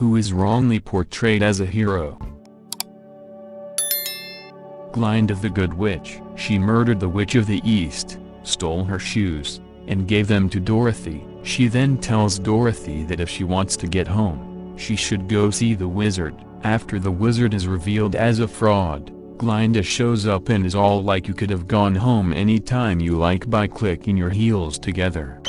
who is wrongly portrayed as a hero. Glinda the Good Witch. She murdered the Witch of the East, stole her shoes, and gave them to Dorothy. She then tells Dorothy that if she wants to get home, she should go see the wizard. After the wizard is revealed as a fraud, Glinda shows up and is all like, "You could have gone home anytime you like by clicking your heels together."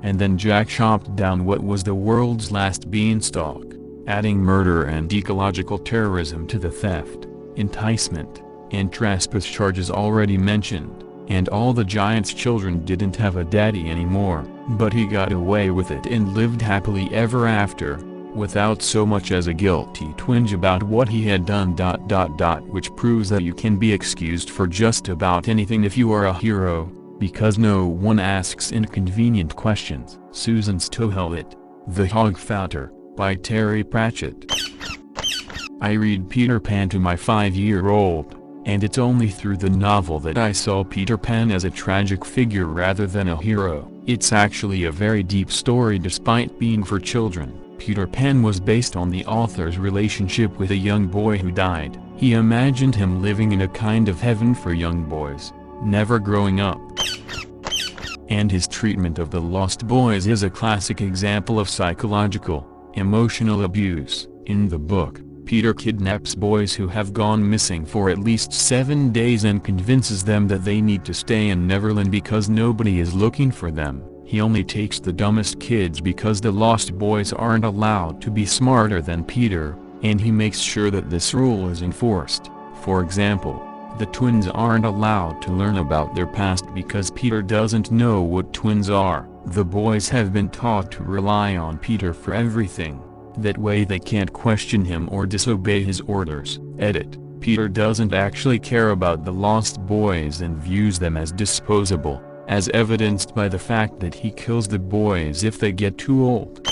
And then Jack chopped down what was the world's last beanstalk, adding murder and ecological terrorism to the theft, enticement, and trespass charges already mentioned, and all the giant's children didn't have a daddy anymore, but he got away with it and lived happily ever after, without so much as a guilty twinge about what he had done. Which proves that you can be excused for just about anything if you are a hero, because no one asks inconvenient questions. Susan's Toilet, The Hog Fouter, by Terry Pratchett. I read Peter Pan to my 5-year-old, and it's only through the novel that I saw Peter Pan as a tragic figure rather than a hero. It's actually a very deep story despite being for children. Peter Pan was based on the author's relationship with a young boy who died. He imagined him living in a kind of heaven for young boys, never growing up. And his treatment of the lost boys is a classic example of psychological, emotional abuse. In the book, Peter kidnaps boys who have gone missing for at least 7 days and convinces them that they need to stay in Neverland because nobody is looking for them. He only takes the dumbest kids because the lost boys aren't allowed to be smarter than Peter, and he makes sure that this rule is enforced. For example, the twins aren't allowed to learn about their past because Peter doesn't know what twins are. The boys have been taught to rely on Peter for everything. That way they can't question him or disobey his orders. Edit. Peter doesn't actually care about the lost boys and views them as disposable, as evidenced by the fact that he kills the boys if they get too old.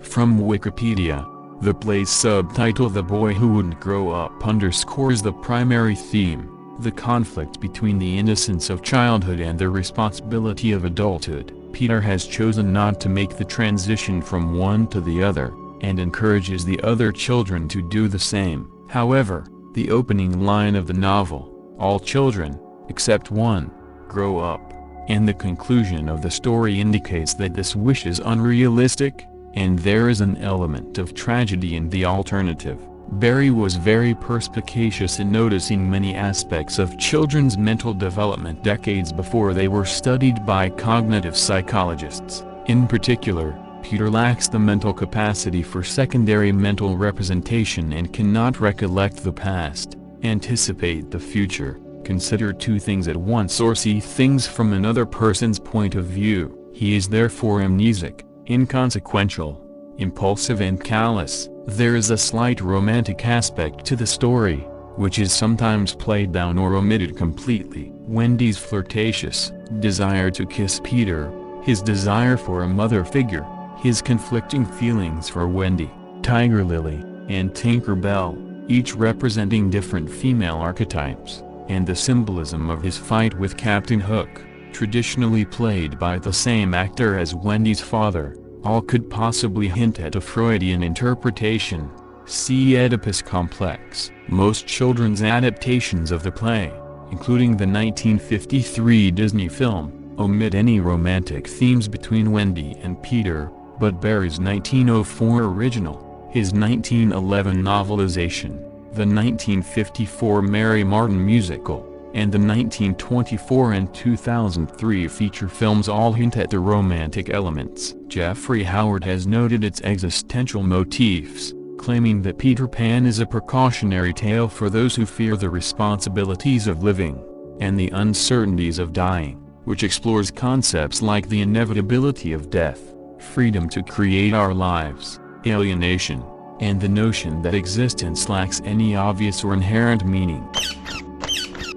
From Wikipedia, the play's subtitle "The Boy Who Wouldn't Grow Up" underscores the primary theme, the conflict between the innocence of childhood and the responsibility of adulthood. Peter has chosen not to make the transition from one to the other, and encourages the other children to do the same. However, the opening line of the novel, "All children, except one, grow up," and the conclusion of the story indicates that this wish is unrealistic, and there is an element of tragedy in the alternative. Barry was very perspicacious in noticing many aspects of children's mental development decades before they were studied by cognitive psychologists. In particular, Peter lacks the mental capacity for secondary mental representation and cannot recollect the past, anticipate the future, consider two things at once or see things from another person's point of view. He is therefore amnesic, inconsequential, impulsive and callous. There is a slight romantic aspect to the story, which is sometimes played down or omitted completely. Wendy's flirtatious desire to kiss Peter, his desire for a mother figure, his conflicting feelings for Wendy, Tiger Lily, and Tinker Bell, each representing different female archetypes, and the symbolism of his fight with Captain Hook, traditionally played by the same actor as Wendy's father, all could possibly hint at a Freudian interpretation. See Oedipus complex. Most children's adaptations of the play, including the 1953 Disney film, omit any romantic themes between Wendy and Peter, but Barry's 1904 original, his 1911 novelization, the 1954 Mary Martin musical, and the 1924 and 2003 feature films all hint at the romantic elements. Jeffrey Howard has noted its existential motifs, claiming that Peter Pan is a precautionary tale for those who fear the responsibilities of living, and the uncertainties of dying, which explores concepts like the inevitability of death, freedom to create our lives, alienation, and the notion that existence lacks any obvious or inherent meaning.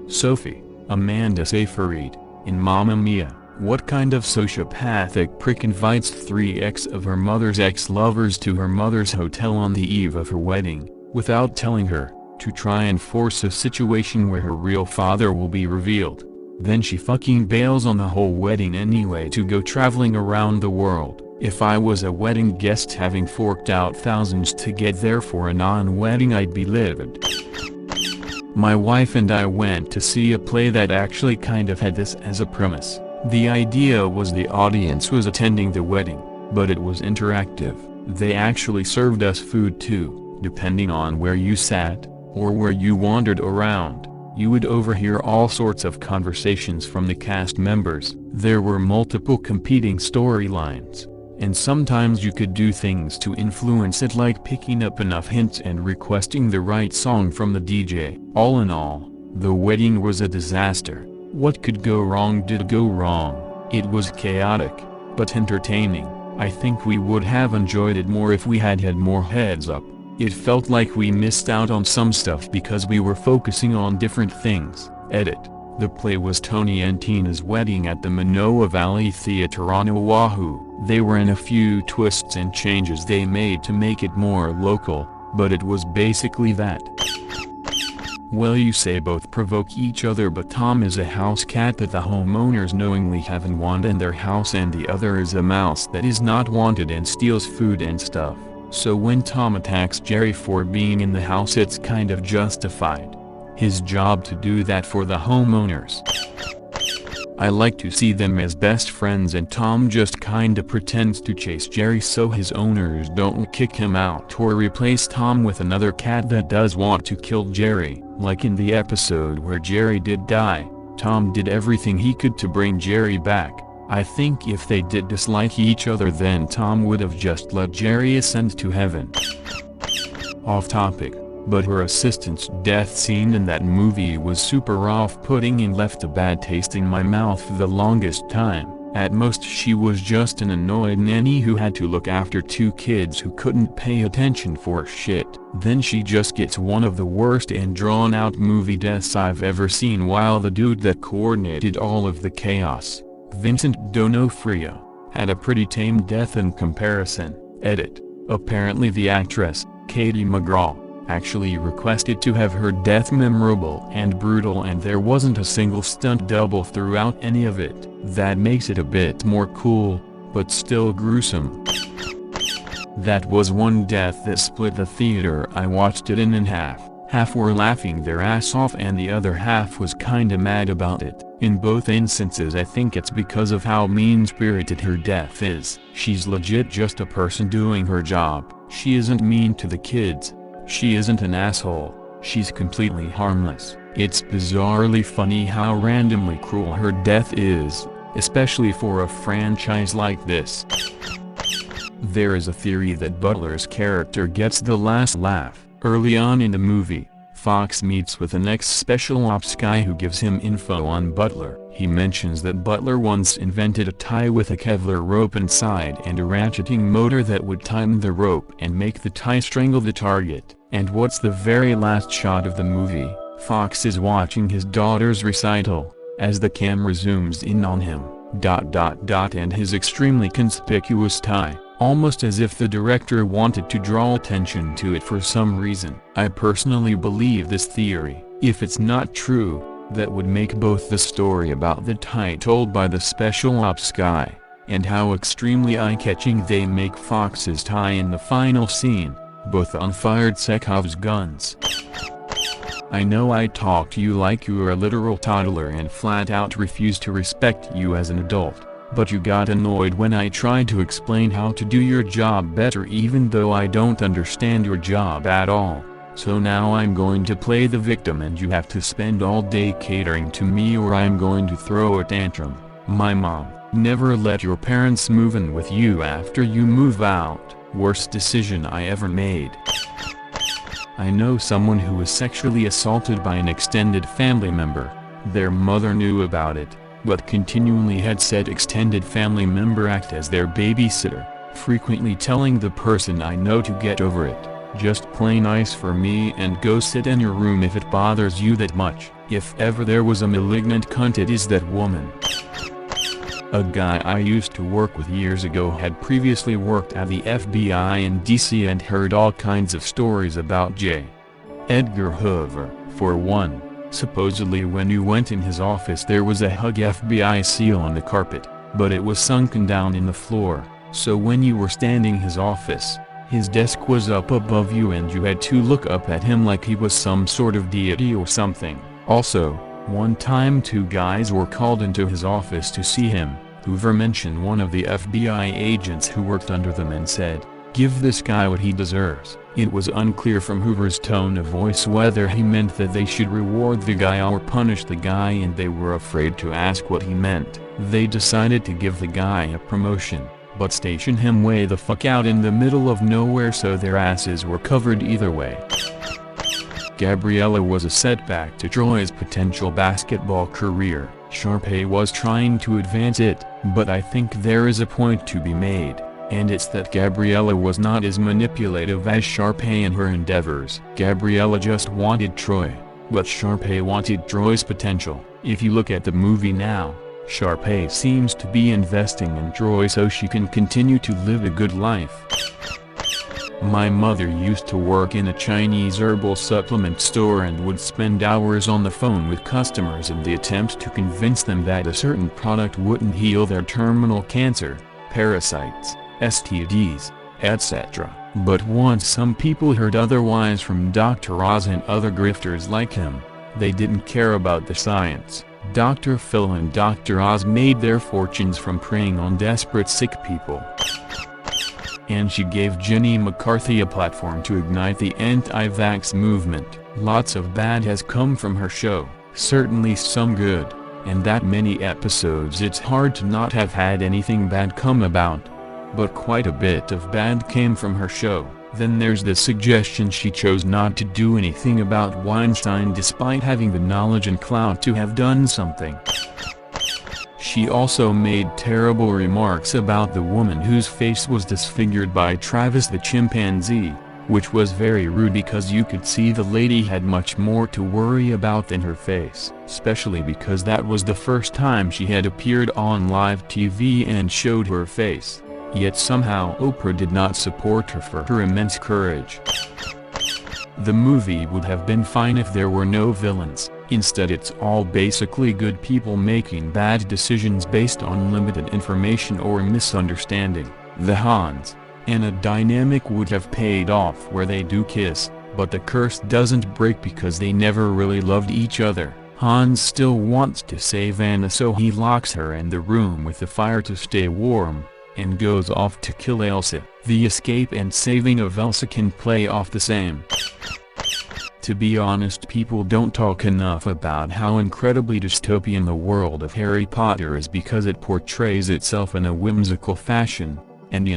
Sophie, Amanda Seyfried, in Mamma Mia. What kind of sociopathic prick invites 3 of her mother's ex-lovers to her mother's hotel on the eve of her wedding, without telling her, to try and force a situation where her real father will be revealed? Then she fucking bails on the whole wedding anyway to go traveling around the world. If I was a wedding guest having forked out thousands to get there for a non-wedding, I'd be livid. My wife and I went to see a play that actually kind of had this as a premise. The idea was the audience was attending the wedding, but it was interactive. They actually served us food too, depending on where you sat, or where you wandered around. You would overhear all sorts of conversations from the cast members. There were multiple competing storylines, and sometimes you could do things to influence it, like picking up enough hints and requesting the right song from the DJ. All in all, the wedding was a disaster. What could go wrong did go wrong. It was chaotic, but entertaining. I think we would have enjoyed it more if we had had more heads up. It felt like we missed out on some stuff because we were focusing on different things. Edit. The play was Tony and Tina's wedding at the Manoa Valley Theatre on Oahu. They were in a few twists and changes they made to make it more local, but it was basically that. Well, you say both provoke each other, but Tom is a house cat that the homeowners knowingly haven't wanted in their house, and the other is a mouse that is not wanted and steals food and stuff. So when Tom attacks Jerry for being in the house, it's kind of justified. His job to do that for the homeowners. I like to see them as best friends, and Tom just kinda pretends to chase Jerry so his owners don't kick him out or replace Tom with another cat that does want to kill Jerry. Like in the episode where Jerry did die, Tom did everything he could to bring Jerry back. I think if they did dislike each other, then Tom would have just let Jerry ascend to heaven. Off topic, but her assistant's death scene in that movie was super off-putting and left a bad taste in my mouth for the longest time. At most she was just an annoyed nanny who had to look after two kids who couldn't pay attention for shit. Then she just gets one of the worst and drawn-out movie deaths I've ever seen, while the dude that coordinated all of the chaos, Vincent D'Onofrio, had a pretty tame death in comparison. Edit. Apparently the actress, Katie McGraw, actually requested to have her death memorable and brutal, and there wasn't a single stunt double throughout any of it. That makes it a bit more cool, but still gruesome. That was one death that split the theater I watched it in half. Half were laughing their ass off and the other half was kinda mad about it. In both instances I think it's because of how mean-spirited her death is. She's legit just a person doing her job. She isn't mean to the kids. She isn't an asshole. She's completely harmless. It's bizarrely funny how randomly cruel her death is, especially for a franchise like this. There is a theory that Butler's character gets the last laugh. Early on in the movie, Fox meets with an ex-special ops guy who gives him info on Butler. He mentions that Butler once invented a tie with a Kevlar rope inside and a ratcheting motor that would time the rope and make the tie strangle the target. And what's the very last shot of the movie? Fox is watching his daughter's recital, as the camera zooms in on him, and his extremely conspicuous tie, almost as if the director wanted to draw attention to it for some reason. I personally believe this theory. If it's not true, that would make both the story about the tie told by the special ops guy, and how extremely eye-catching they make Fox's tie in the final scene, both unfired Chekhov's guns. I know I talk to you like you're a literal toddler and flat out refuse to respect you as an adult, but you got annoyed when I tried to explain how to do your job better, even though I don't understand your job at all. So now I'm going to play the victim and you have to spend all day catering to me, or I'm going to throw a tantrum. My mom: never let your parents move in with you after you move out. Worst decision I ever made. I know someone who was sexually assaulted by an extended family member. Their mother knew about it, but continually had said extended family member act as their babysitter, frequently telling the person I know to get over it. Just play nice for me and go sit in your room if it bothers you that much. If ever there was a malignant cunt, it is that woman. A guy I used to work with years ago had previously worked at the FBI in DC and heard all kinds of stories about J. Edgar Hoover. For one, supposedly when you went in his office there was a Hug FBI seal on the carpet, but it was sunken down in the floor, So when you were standing his office, his desk was up above you and you had to look up at him like he was some sort of deity or something. Also, one time 2 guys were called into his office to see him. Hoover mentioned one of the FBI agents who worked under them and said, "Give this guy what he deserves." It was unclear from Hoover's tone of voice whether he meant that they should reward the guy or punish the guy, and they were afraid to ask what he meant. They decided to give the guy a promotion, but station him way the fuck out in the middle of nowhere so their asses were covered either way. Gabriella was a setback to Troy's potential basketball career. Sharpay was trying to advance it, but I think there is a point to be made, and it's that Gabriella was not as manipulative as Sharpay in her endeavors. Gabriella just wanted Troy, but Sharpay wanted Troy's potential. If you look at the movie now, Sharpay seems to be investing in Troy so she can continue to live a good life. My mother used to work in a Chinese herbal supplement store and would spend hours on the phone with customers in the attempt to convince them that a certain product wouldn't heal their terminal cancer, parasites, STDs, etc. But once some people heard otherwise from Dr. Oz and other grifters like him, they didn't care about the science. Dr. Phil and Dr. Oz made their fortunes from preying on desperate sick people. And she gave Jenny McCarthy a platform to ignite the anti-vax movement. Lots of bad has come from her show, certainly some good, and that many episodes it's hard to not have had anything bad come about. But quite a bit of bad came from her show. Then there's the suggestion she chose not to do anything about Weinstein despite having the knowledge and clout to have done something. She also made terrible remarks about the woman whose face was disfigured by Travis the chimpanzee, which was very rude because you could see the lady had much more to worry about than her face, especially because that was the first time she had appeared on live TV and showed her face. Yet somehow Oprah did not support her for her immense courage. The movie would have been fine if there were no villains. Instead it's all basically good people making bad decisions based on limited information or misunderstanding. The Hans and a dynamic would have paid off where they do kiss, but the curse doesn't break because they never really loved each other. Hans still wants to save Anna, so he locks her in the room with the fire to stay warm, and goes off to kill Elsa. The escape and saving of Elsa can play off the same. To be honest, people don't talk enough about how incredibly dystopian the world of Harry Potter is because it portrays itself in a whimsical fashion, and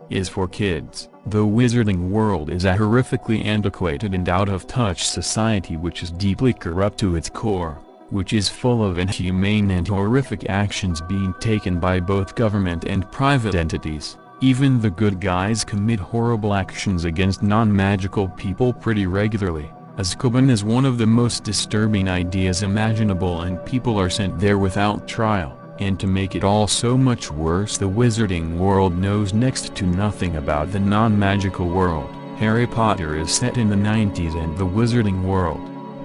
is for kids. The wizarding world is a horrifically antiquated and out-of-touch society which is deeply corrupt to its core, which is full of inhumane and horrific actions being taken by both government and private entities. Even the good guys commit horrible actions against non-magical people pretty regularly. Azkaban is one of the most disturbing ideas imaginable, and people are sent there without trial. And to make it all so much worse, the wizarding world knows next to nothing about the non-magical world. Harry Potter is set in the 90s, and the wizarding world,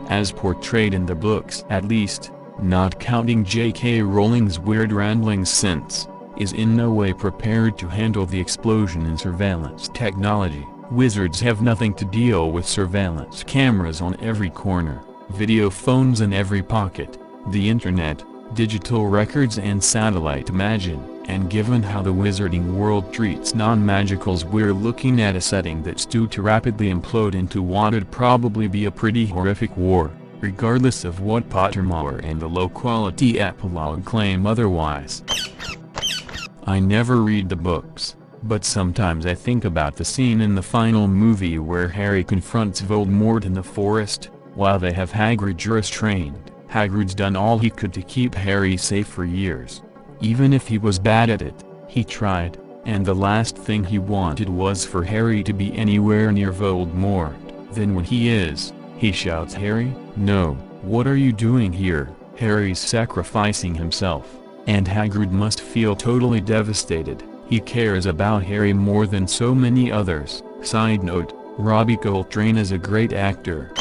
as portrayed in the books at least, not counting J.K. Rowling's weird ramblings since, is in no way prepared to handle the explosion in surveillance technology. Wizards have nothing to deal with surveillance cameras on every corner, video phones in every pocket, the internet, digital records and satellite imagine. And given how the wizarding world treats non-magicals, we're looking at a setting that's due to rapidly implode into what would probably be a pretty horrific war, regardless of what Pottermore and the low-quality epilogue claim otherwise. I never read the books, but sometimes I think about the scene in the final movie where Harry confronts Voldemort in the forest, while they have Hagrid restrained. Hagrid's done all he could to keep Harry safe for years. Even if he was bad at it, he tried, and the last thing he wanted was for Harry to be anywhere near Voldemort. Then when he is, he shouts, "Harry, no, what are you doing here?" Harry's sacrificing himself, and Hagrid must feel totally devastated. He cares about Harry more than so many others. Side note, Robbie Coltrane is a great actor.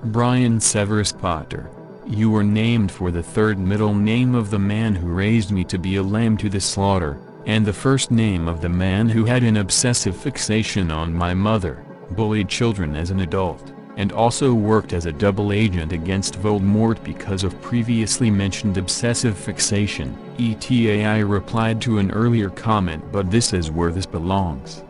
Brian Severus Potter, you were named for the third middle name of the man who raised me to be a lamb to the slaughter. and the first name of the man who had an obsessive fixation on my mother, bullied children as an adult, and also worked as a double agent against Voldemort because of previously mentioned obsessive fixation. I replied to an earlier comment, but this is where this belongs.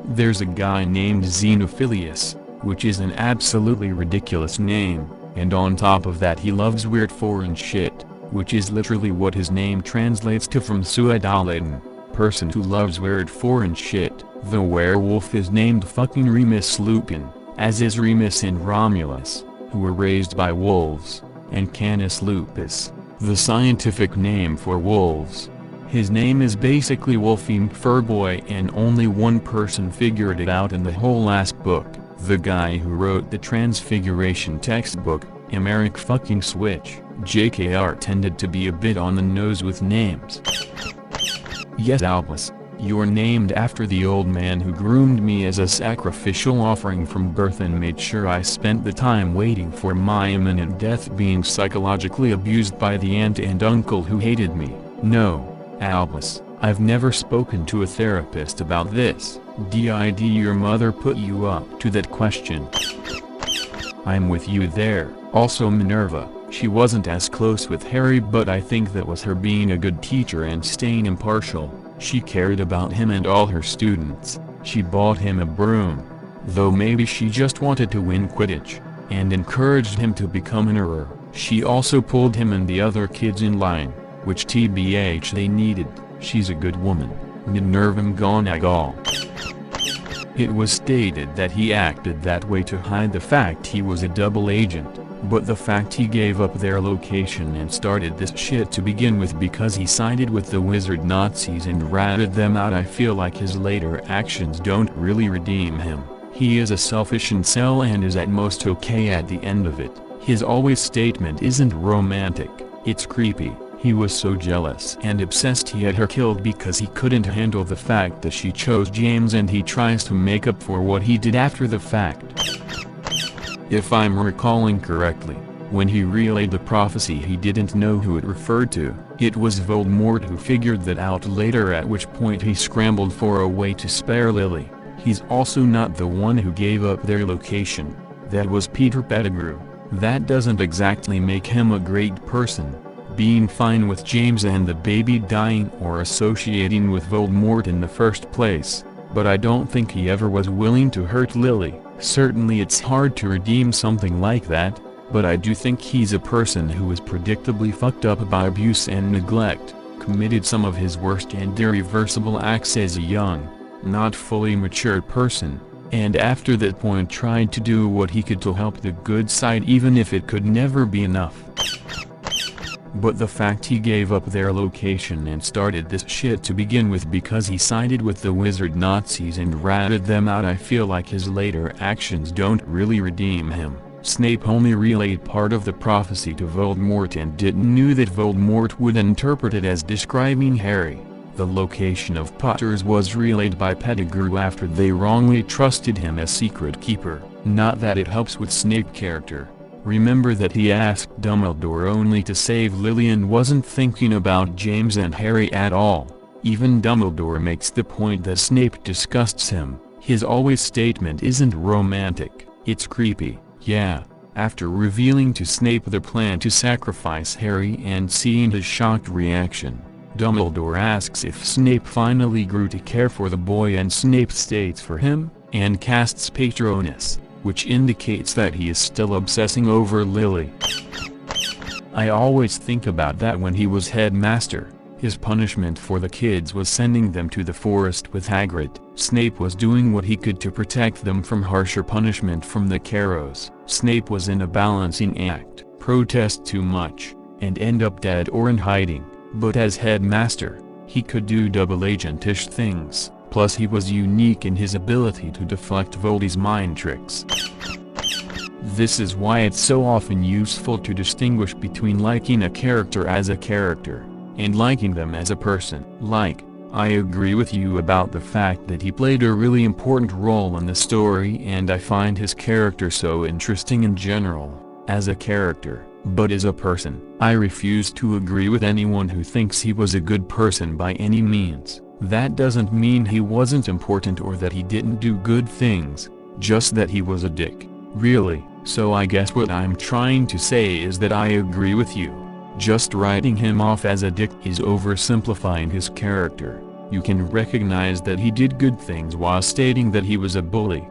There's a guy named Xenophilius, which is an absolutely ridiculous name, and on top of that he loves weird foreign shit, which is literally what his name translates to from Suidalatin, person who loves weird foreign shit. The werewolf is named fucking Remus Lupin, as is Remus and Romulus, who were raised by wolves, and Canis lupus, the scientific name for wolves. His name is basically Wolfing Furboy, and only one person figured it out in the whole last book, the guy who wrote the Transfiguration textbook, Emeric fucking Switch. JKR tended to be a bit on the nose with names. Yes, Albus, you're named after the old man who groomed me as a sacrificial offering from birth and made sure I spent the time waiting for my imminent death being psychologically abused by the aunt and uncle who hated me. No, Albus, I've never spoken to a therapist about this. Did your mother put you up to that question? I'm with you there. Also Minerva, she wasn't as close with Harry, but I think that was her being a good teacher and staying impartial. She cared about him and all her students. She bought him a broom. Though maybe she just wanted to win Quidditch, and encouraged him to become an Auror. She also pulled him and the other kids in line, which TBH they needed. She's a good woman. Minerva McGonagall. It was stated that he acted that way to hide the fact he was a double agent, but the fact he gave up their location and started this shit to begin with because he sided with the wizard Nazis and ratted them out, I feel like his later actions don't really redeem him. He is a selfish incel and is at most okay at the end of it. His always statement isn't romantic, it's creepy. He was so jealous and obsessed he had her killed because he couldn't handle the fact that she chose James, and he tries to make up for what he did after the fact. If I'm recalling correctly, when he relayed the prophecy he didn't know who it referred to. It was Voldemort who figured that out later, at which point he scrambled for a way to spare Lily. He's also not the one who gave up their location. That was Peter Pettigrew. That doesn't exactly make him a great person. Being fine with James and the baby dying or associating with Voldemort in the first place, but I don't think he ever was willing to hurt Lily. Certainly it's hard to redeem something like that, but I do think he's a person who was predictably fucked up by abuse and neglect, committed some of his worst and irreversible acts as a young, not fully mature person, and after that point tried to do what he could to help the good side even if it could never be enough. But the fact he gave up their location and started this shit to begin with because he sided with the wizard Nazis and ratted them out, I feel like his later actions don't really redeem him. Snape only relayed part of the prophecy to Voldemort and didn't know that Voldemort would interpret it as describing Harry. The location of Potter's was relayed by Pettigrew after they wrongly trusted him as secret keeper. Not that it helps with Snape character. Remember that he asked Dumbledore only to save Lily and wasn't thinking about James and Harry at all. Even Dumbledore makes the point that Snape disgusts him. His always statement isn't romantic, it's creepy. Yeah, after revealing to Snape the plan to sacrifice Harry and seeing his shocked reaction, Dumbledore asks if Snape finally grew to care for the boy, and Snape states for him, and casts Patronus, which indicates that he is still obsessing over Lily. I always think about that when he was headmaster. His punishment for the kids was sending them to the forest with Hagrid. Snape was doing what he could to protect them from harsher punishment from the Carrows. Snape was in a balancing act, protest too much, and end up dead or in hiding. But as headmaster, he could do double-agentish things, plus he was unique in his ability to deflect Voldy's mind tricks. This is why it's so often useful to distinguish between liking a character as a character, and liking them as a person. I agree with you about the fact that he played a really important role in the story, and I find his character so interesting in general, as a character. But as a person, I refuse to agree with anyone who thinks he was a good person by any means. That doesn't mean he wasn't important or that he didn't do good things, just that he was a dick. Really. So I guess what I'm trying to say is that I agree with you. Just writing him off as a dick is oversimplifying his character. You can recognize that he did good things while stating that he was a bully.